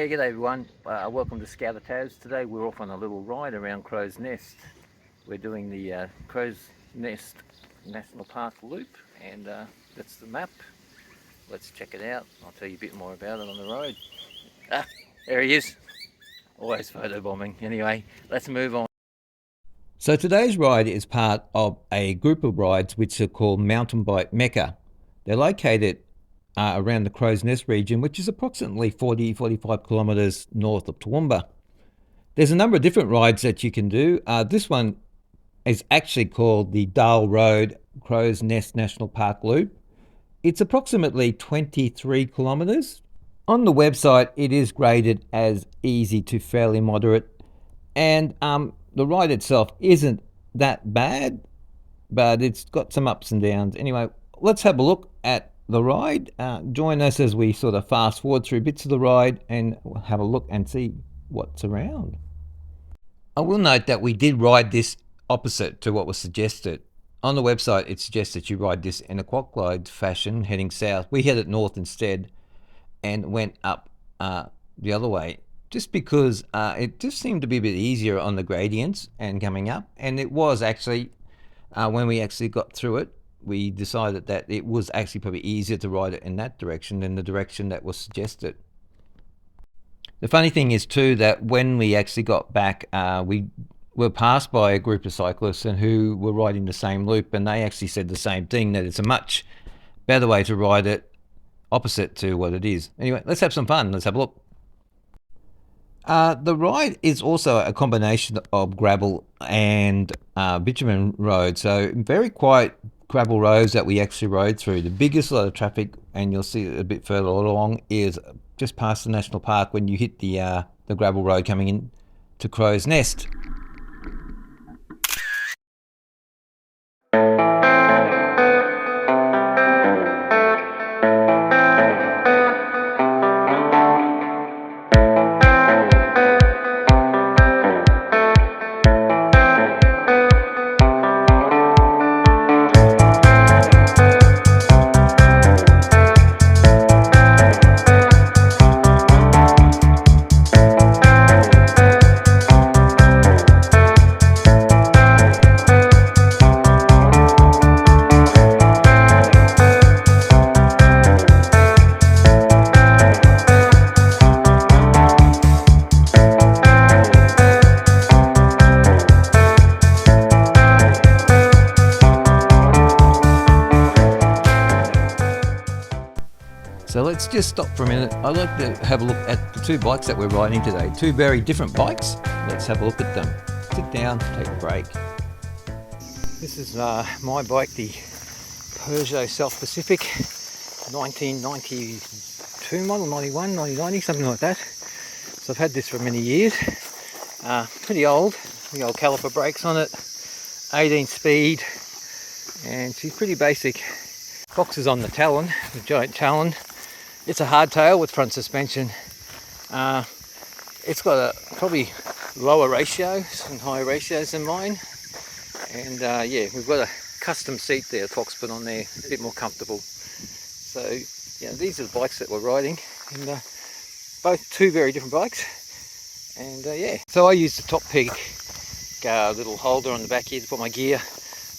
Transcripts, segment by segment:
Yeah, g'day everyone. Welcome to Scouter Taz. Today we're off on a little ride around Crow's Nest. We're doing the Crow's Nest National Park loop, and that's the map. Let's check it out. I'll tell you a bit more about it on the road. There he is. Always photobombing. Anyway, let's move on. So today's ride is part of a group of rides which are called Mountain Bike Mecca. They're located around the Crow's Nest region, which is approximately 40-45 kilometres north of Toowoomba. There's a number of different rides that you can do. This one is actually called the Dahl Road Crow's Nest National Park Loop. It's approximately 23 kilometres. On the website, it is graded as easy to fairly moderate, and the ride itself isn't that bad, but it's got some ups and downs. Anyway, let's have a look at the ride. Join us as we sort of fast forward through bits of the ride and have a look and see what's around. I will note that we did ride this opposite to what was suggested. On the website, it suggests that you ride this in a clockwise fashion heading south. We headed north instead and went up the other way, just because it just seemed to be a bit easier on the gradients and coming up. And it was actually, when we actually got through it, we decided that it was actually probably easier to ride it in that direction than the direction that was suggested. The funny thing is too that when we actually got back, we were passed by a group of cyclists and who were riding the same loop, and they actually said the same thing, that it's a much better way to ride it opposite to what it is. Anyway, let's have some fun. Let's have a look. The ride is also a combination of gravel and bitumen road, so very quiet gravel roads that we actually rode through. The biggest lot of traffic, and you'll see it a bit further along, is just past the national park when you hit the gravel road coming in to Crow's Nest. So let's just stop for a minute. I'd like to have a look at the two bikes that we're riding today. Two very different bikes. Let's have a look at them. Sit down, take a break. This is my bike, the Peugeot Self-Pacific 1992 model, 91, 1990, something like that. So I've had this for many years. Pretty old. The old caliper brakes on it, 18 speed, and she's pretty basic. Boxes on the Talon, the giant Talon. It's a hardtail with front suspension. It's got a probably lower ratios and higher ratios than mine. And yeah, we've got a custom seat there, Fox put on there, a bit more comfortable. So yeah, these are the bikes that we're riding, and both two very different bikes. And yeah, so I use the top peg little holder on the back here to put my gear.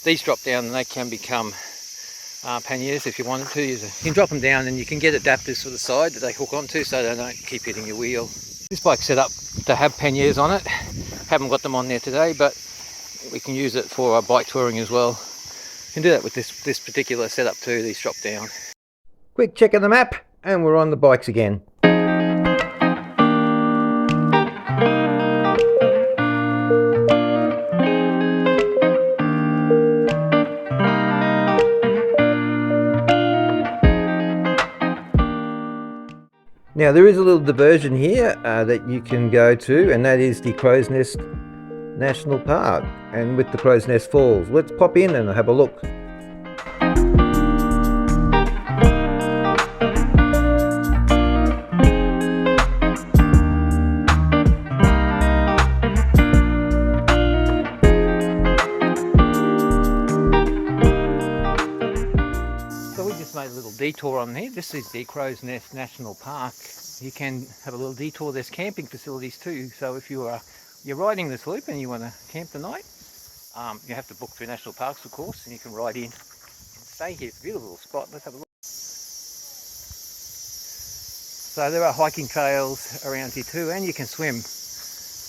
These drop down and they can become panniers if you wanted to. You can drop them down and you can get adapters for the side that they hook onto so they don't keep hitting your wheel. This bike's set up to have panniers on it. Haven't got them on there today, but we can use it for bike touring as well. You can do that with this particular setup too, these drop down. Quick check of the map, and we're on the bikes again. Now there is a little diversion here that you can go to, and that is the Crow's Nest National Park, and with the Crow's Nest Falls. Let's pop in and have a look. detour on here. This is the Crow's Nest National Park. You can have a little detour. There's camping facilities too. So if you're riding this loop and you want to camp the night, you have to book through national parks, of course, and you can ride in and stay here. It's a beautiful little spot. Let's have a look. So there are hiking trails around here too, and you can swim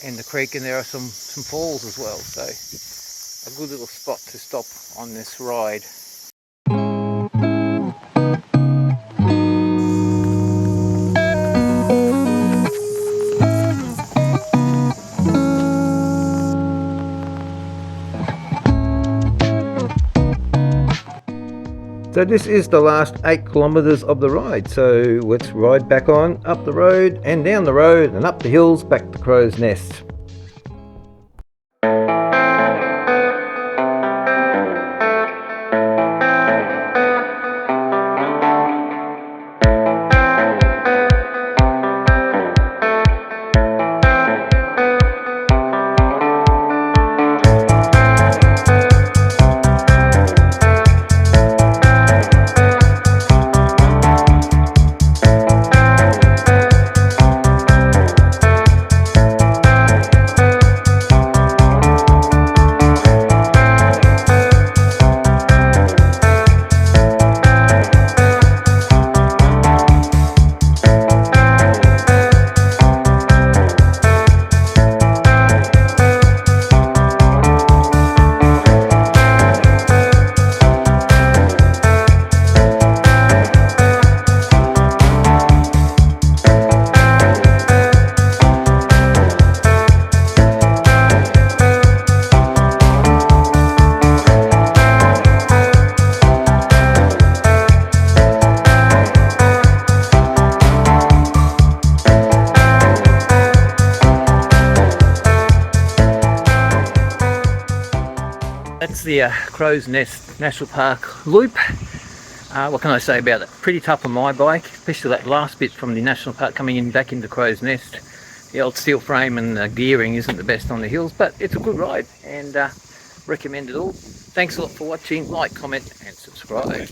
in the creek, and there are some falls as well. So a good little spot to stop on this ride. So this is the last 8 kilometres of the ride, so let's ride back on, up the road and down the road and up the hills back to Crow's Nest. That's the Crow's Nest National Park loop. What can I say about it? Pretty tough on my bike, especially that last bit from the National Park coming in back into Crow's Nest. The old steel frame and gearing isn't the best on the hills, but it's a good ride and recommend it all. Thanks a lot for watching. Like, comment and subscribe.